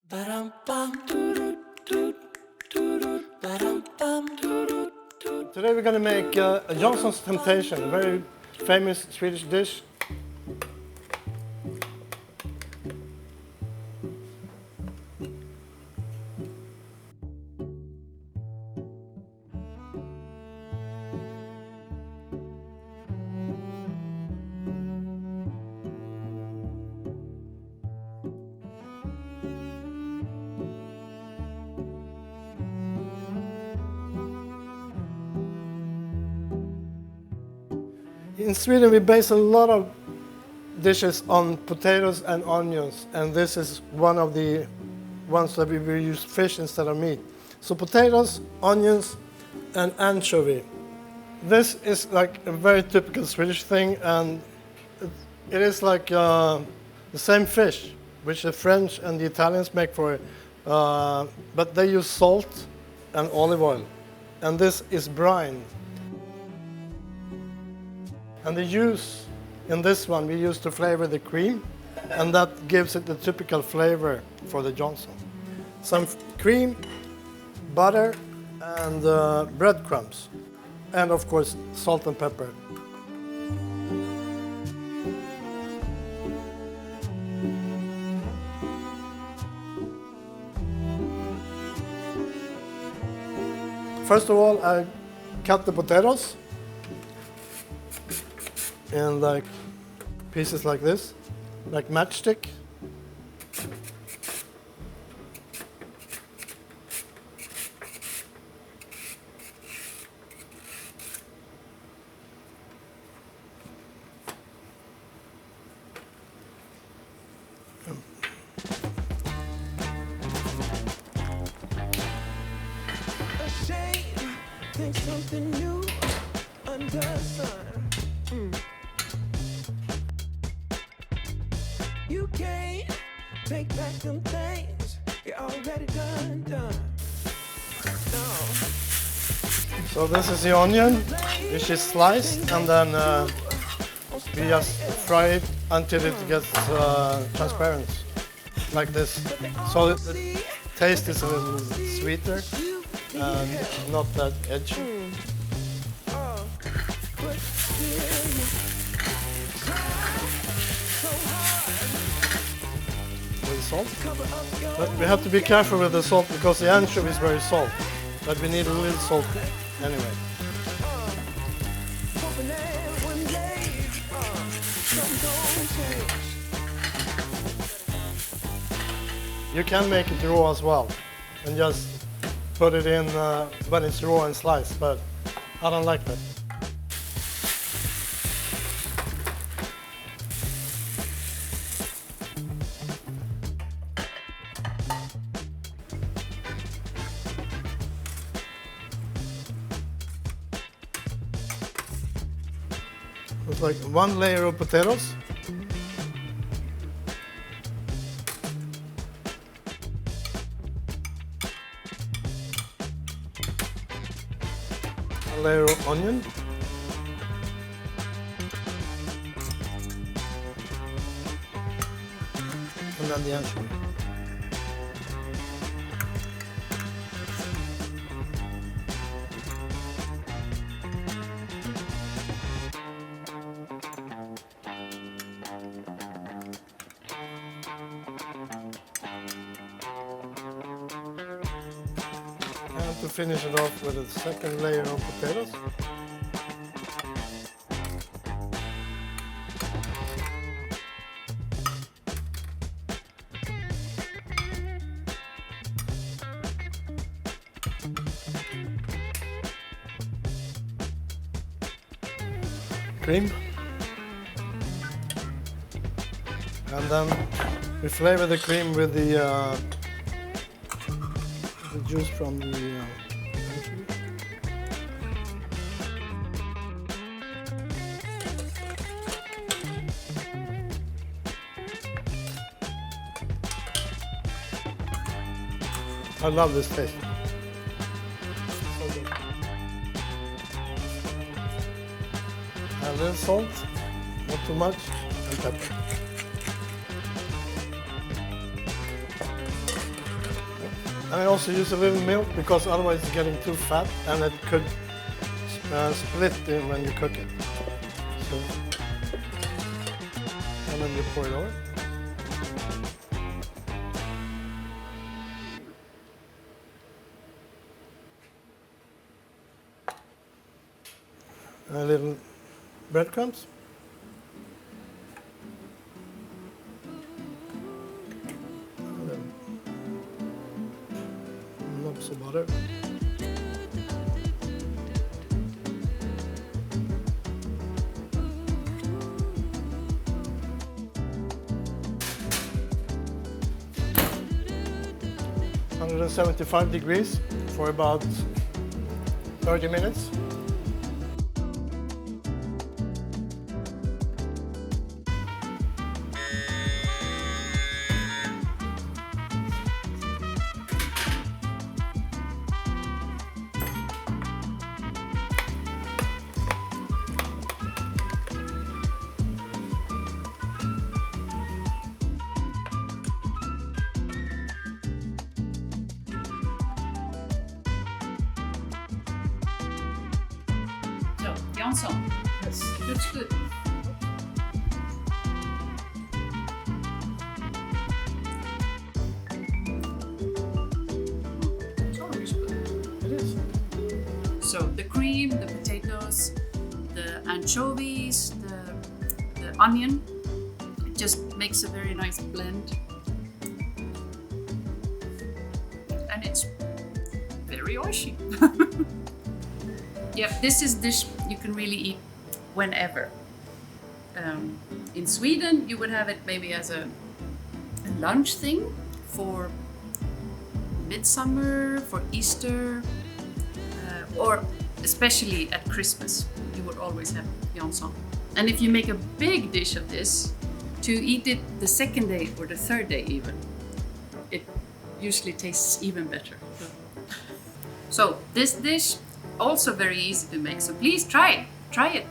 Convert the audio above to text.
Today we're going to make Jansson's Temptation, a very famous Swedish dish. In Sweden, we base a lot of dishes on potatoes and onions, and this is one of the ones that we will use fish instead of meat. So potatoes, onions, and anchovy. This is like a very typical Swedish thing, and it is like the same fish, which the French and the Italians make for it, but they use salt and olive oil, and this is brine. And the juice in this one we use to flavor the cream, and that gives it the typical flavor for the Jansson. Some cream, butter, and breadcrumbs, and of course salt and pepper. First of all, I cut the potatoes in like pieces like this, like matchstick. Think something new under the sun. You can't take back them things you already done. No. So this is the onion, which is sliced, and then we just fry it until it gets transparent, like this. So the taste is a little sweeter and not that edgy. With salt. But we have to be careful with the salt because the anchovy is very salt. But we need a little salt anyway. You can make it raw as well and just put it in when it's raw and sliced, but I don't like that. It's like one layer of potatoes. A layer of onion. And then the anchovy. And to finish it off with a second layer of potatoes. Cream. And then we flavor the cream with the juice from the anchovy. I love this taste. So good. A little salt, not too much, and pepper. And I also use a little milk because otherwise it's getting too fat and it could split when you cook it. So, and then you pour it over. A little breadcrumbs. And then lumps of butter. $175 for about 30 minutes. Jansson, Yes. looks good. Oh, it's good. It is. So the cream, the potatoes, the anchovies, the onion, it just makes a very nice blend. And it's very oishi. Yeah, this is dish you can really eat whenever. In Sweden, you would have it maybe as a lunch thing for midsummer, for Easter, or especially at Christmas. You would always have Jansson. And if you make a big dish of this, to eat it the second day or the third day even, it usually tastes even better. So this dish, also very easy to make, so please try it.